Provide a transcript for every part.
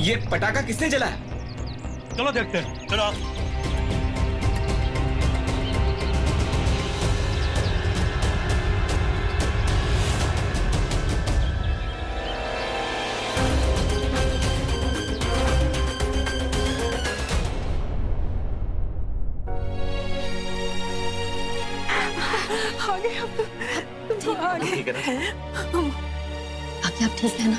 ये पटाखा किसने जलाया? चलो देखते हैं, चलो। आगे आगे ठीक है ना? बाकी आप ठीक है ना?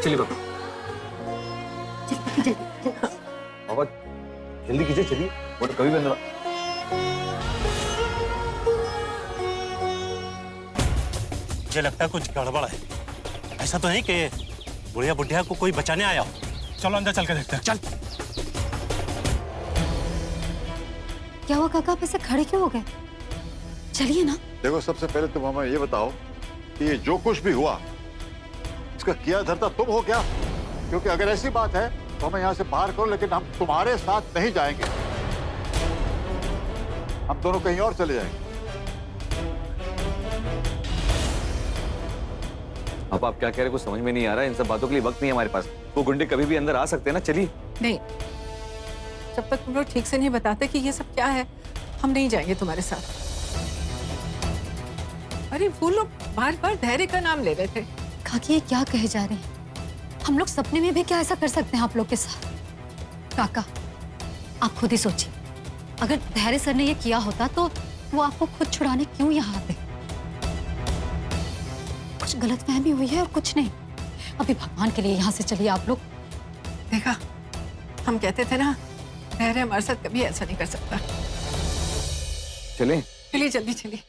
चलिए बाबा। जल्दी बाबा जल्दी कीजिए, चलिए, वो तो कभी बंद। मुझे लगता है कुछ गड़बड़ है। ऐसा तो नहीं कि बुढ़िया बुढ़िया को कोई बचाने आया हो। चलो अंदर चल के देखते हैं। चल। क्या हुआ काका, आप ऐसे खड़े क्यों हो गए? चलिए ना। देखो, सबसे पहले तुम हमें ये बताओ कि ये जो कुछ भी हुआ इसका किया धरता तुम हो क्या? क्योंकि अगर ऐसी बात है तो हमें यहाँ से बाहर करो, लेकिन हम तुम्हारे साथ नहीं जाएंगे। हम दोनों कहीं और चले जाएंगे। अब आप क्या कह रहे हैं, कुछ समझ में नहीं आ रहा है। इन सब बातों के लिए वक्त नहीं है हमारे पास। वो गुंडे कभी भी अंदर आ सकते हैं ना, चलिए। नहीं, जब तक तुम लोग ठीक से नहीं बताते कि ये सब क्या है, हम नहीं जाएंगे तुम्हारे साथ। अरे वो लोग बार बार धैर्य का नाम ले रहे थे। काकी ये क्या कहे जा रहे हैं? हम लोग सपने में भी क्या ऐसा कर सकते हैं आप लोग के साथ? काका आप खुद ही सोचिए, अगर धैर्य सर ने ये किया होता तो वो आपको खुद छुड़ाने क्यों यहाँ आते? कुछ गलतफहमी हुई है और कुछ नहीं। अभी भगवान के लिए यहाँ से चलिए आप लोग। देखा, हम कहते थे ना, धैर्य हमारे साथ कभी ऐसा नहीं कर सकता। चलें? चलिए जल्दी चलिए।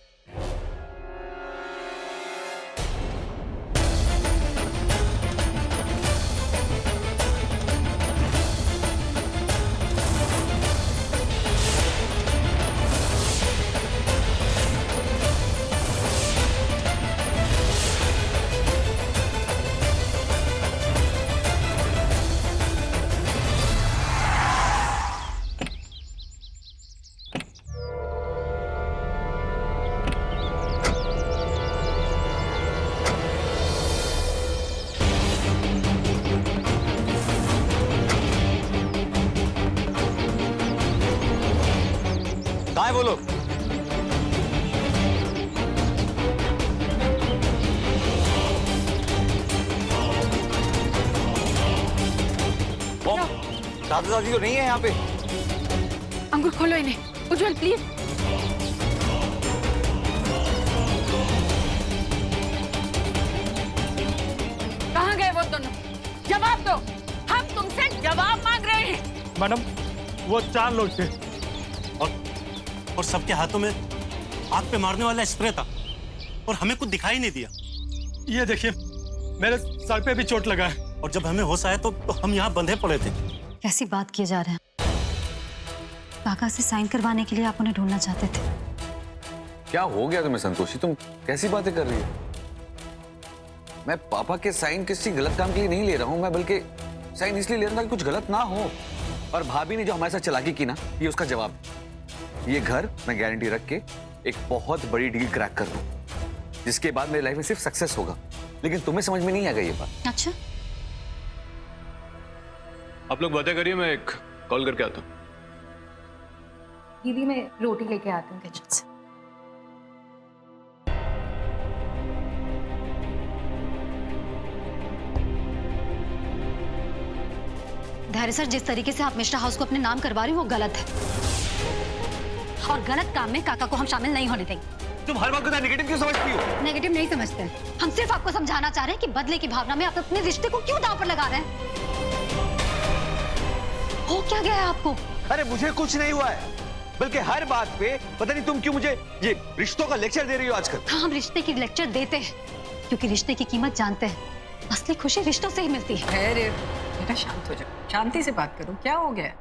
कहाँ है वो लोग? दादा दादी तो नहीं है यहाँ पे। अंकुर खोलो इन्हें। उज्जवल प्लीज। कहाँ गए वो दोनों? जवाब दो, हम तुमसे जवाब मांग रहे हैं। मैडम, वो 4 लोग थे और सबके हाथों में आग पे मारने वाला स्प्रे था और हमें कुछ दिखाई नहीं दिया। ये देखिए, मेरे सर पे भी चोट लगा है और जब हमें होश आया तो हम यहाँ बंधे पड़े थे। कैसी बात किए जा रहे हैं? काका से साइन करवाने के लिए आप उन्हें ढूंढना चाहते थे। क्या हो गया तुम्हें संतोषी? तुम कैसी बातें कर रही हो? मैं पापा के साइन किसी गलत काम के लिए नहीं ले रहा हूँ। मैं बल्कि साइन इसलिए ले रहा था कि कुछ गलत ना हो। और भाभी ने जो हमारे साथ चालाकी की ना, ये उसका जवाब। ये घर मैं गारंटी रख के एक बहुत बड़ी डील क्रैक कर दूं, जिसके बाद मेरी लाइफ में सिर्फ सक्सेस होगा। लेकिन तुम्हें समझ में नहीं आ गई ये बात। अच्छा, आप लोग बातें करिए, मैं एक कॉल करके आता हूँ। दीदी मैं रोटी लेके आती हूँ किचन से। धैर्य सर, जिस तरीके से आप मिश्रा हाउस को अपने नाम करवा रही हो वो गलत है और गलत काम में काका को हम शामिल नहीं होने देंगे। तुम हर बात को नेगेटिव क्यों समझती हो? नेगेटिव नहीं समझते, हम सिर्फ आपको समझाना चाह रहे हैं कि बदले की भावना में आप अपने रिश्ते को क्यों दांव पर लगा रहे हैं। हो क्या गया है आपको? अरे मुझे कुछ नहीं हुआ है, बल्कि हर बात पे पता नहीं तुम क्यों मुझे ये रिश्तों का लेक्चर दे रही हो आजकल। हाँ, हम रिश्ते की लेक्चर देते हैं क्योंकि रिश्ते की कीमत जानते हैं। असली खुशी रिश्तों से ही मिलती है। अरे बेटा शांत हो जाओ, शांति से बात करो। क्या हो गया?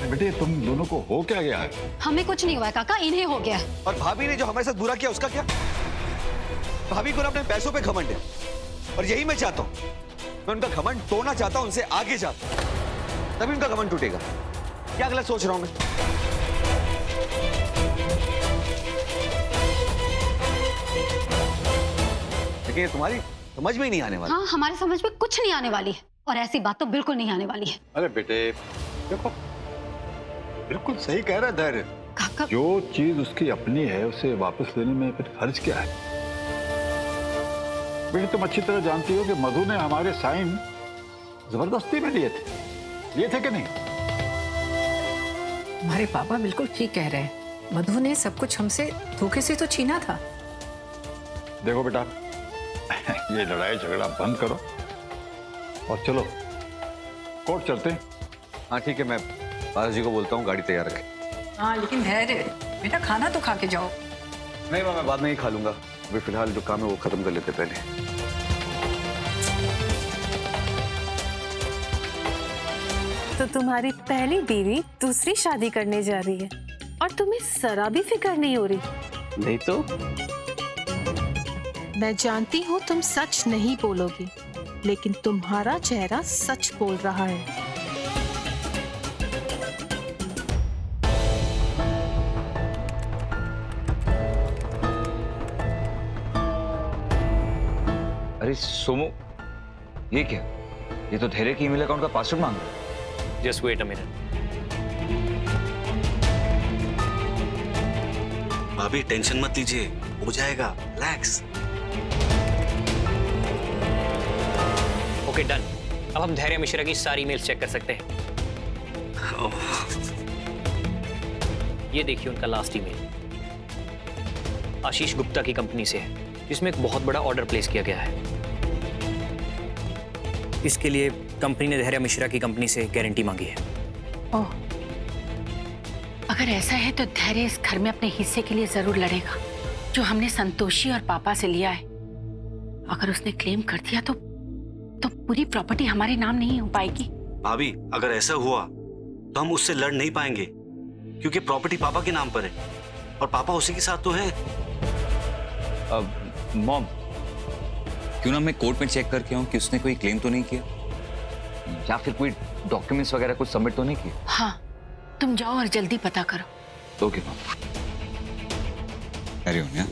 बेटे तुम दोनों को हो क्या गया है? हमें कुछ नहीं हुआ है काका, इन्हें हो गया है। और भाभी ने जो हमारे साथ बुरा किया उसका क्या? भाभी को ना अपने पैसों पे घमंड है और यही मैं चाहता हूँ। मैं उनका घमंड तोड़ना चाहता हूँ, उनसे आगे जाता हूँ, तभी उनका घमंड टूटेगा। क्या गलत सोच रहा हूँ मैं? लेकिन ये तुम्हारी समझ में ही नहीं आने वाला। हाँ, हमारे समझ में कुछ नहीं आने वाली है और ऐसी बात तो बिल्कुल नहीं आने वाली है। अरे बेटे देखो, बिल्कुल सही कह रहा है धैर्य। काका, जो चीज उसकी अपनी है उसे वापस लेने में फिर हर्ज क्या है? बेटे तुम अच्छी तरह जानती हो कि मधु ने हमारे साइन जबरदस्ती में लिए थे कि नहीं? हमारे पापा बिल्कुल ठीक कह रहे हैं। मधु ने सब कुछ हमसे धोखे से तो छीना था। देखो बेटा, ये लड़ाई झगड़ा बंद करो और चलो कोर्ट चलते हैं। हाँ ठीक है, मैं पारस जी को बोलता हूँ गाड़ी तैयार रखें। हाँ लेकिन धैर्य, बेटा खाना तो खा के जाओ। नहीं मैं बाद में ही खा लूंगा, अभी फिलहाल जो काम है वो खत्म कर लेते पहले। तो तुम्हारी पहली बीवी दूसरी शादी करने जा रही है और तुम्हें जरा भी फिक्र नहीं हो रही? नहीं तो मैं जानती हूँ तुम सच नहीं बोलोगी, लेकिन तुम्हारा चेहरा सच बोल रहा है। अरे सोमो, ये क्या? ये तो धैर्य की ईमेल अकाउंट का पासवर्ड मांग रहा है। Just wait a minute. भाभी टेंशन मत लीजिए, हो जाएगा, रिलैक्स। Okay done. अब हम धैर्य मिश्रा की सारी ईमेल्स चेक कर सकते हैं। ये देखिए उनका लास्ट ईमेल आशीष गुप्ता की कंपनी से है, जिसमें एक बहुत बड़ा ऑर्डर प्लेस किया गया है। इसके लिए कंपनी ने धैर्य मिश्रा की कंपनी से गारंटी मांगी है। ओह, अगर ऐसा है तो धैर्य इस घर में अपने हिस्से के लिए जरूर लड़ेगा, जो हमने संतोषी और पापा से लिया है। अगर उसने क्लेम कर दिया तो पूरी प्रॉपर्टी हमारे नाम नहीं हो पाएगी। भाभी अगर ऐसा हुआ तो हम उससे लड़ नहीं पाएंगे, क्योंकि प्रॉपर्टी पापा के नाम पर है और पापा उसी के साथ तो है। मॉम, क्यों ना मैं कोर्ट में चेक करके आऊं कि उसने कोई क्लेम तो नहीं किया या फिर कोई डॉक्यूमेंट्स वगैरह कुछ सबमिट तो नहीं किए। हाँ, तुम जाओ और जल्दी पता करो। Okay mom. Carry on.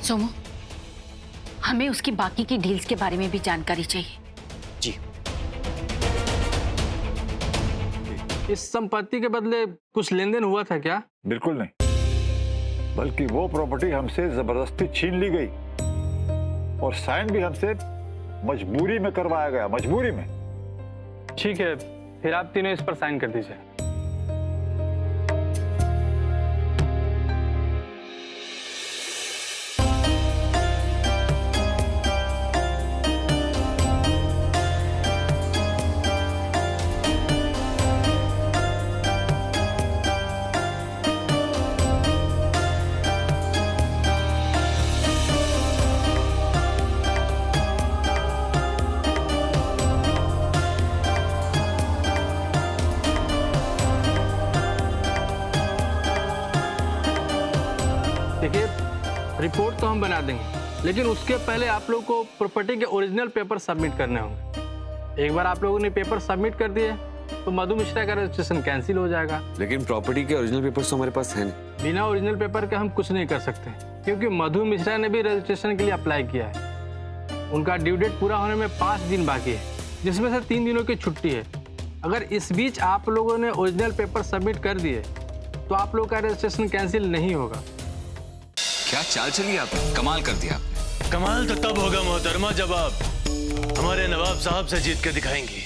Somu, हमें उसकी बाकी की डील्स के बारे में भी जानकारी चाहिए। जी। इस संपत्ति के बदले कुछ लेन देन हुआ था क्या? बिल्कुल नहीं, बल्कि वो प्रॉपर्टी हमसे जबरदस्ती छीन ली गई और साइन भी हमसे मजबूरी में करवाया गया, मजबूरी में। ठीक है, फिर आप तीनों इस पर साइन कर दीजिए। देखिए, रिपोर्ट तो हम बना देंगे, लेकिन उसके पहले आप लोगों को प्रॉपर्टी के ओरिजिनल पेपर सबमिट करने होंगे। एक बार आप लोगों ने पेपर सबमिट कर दिए तो मधु मिश्रा का रजिस्ट्रेशन कैंसिल हो जाएगा। लेकिन प्रॉपर्टी के ओरिजिनल पेपर्स तो हमारे पास हैं नहीं। बिना ओरिजिनल पेपर के हम कुछ नहीं कर सकते, क्योंकि मधु मिश्रा ने भी रजिस्ट्रेशन के लिए अप्लाई किया है। उनका ड्यू डेट पूरा होने में 5 दिन बाकी है, जिसमें से 3 दिनों की छुट्टी है। अगर इस बीच आप लोगों ने ओरिजिनल पेपर सबमिट कर दिए तो आप लोगों का रजिस्ट्रेशन कैंसिल नहीं होगा। क्या चाल चली आपने, कमाल कर दिया आपने। कमाल तो तब होगा मोहतरमा जब आप हमारे नवाब साहब से जीत के दिखाएंगी।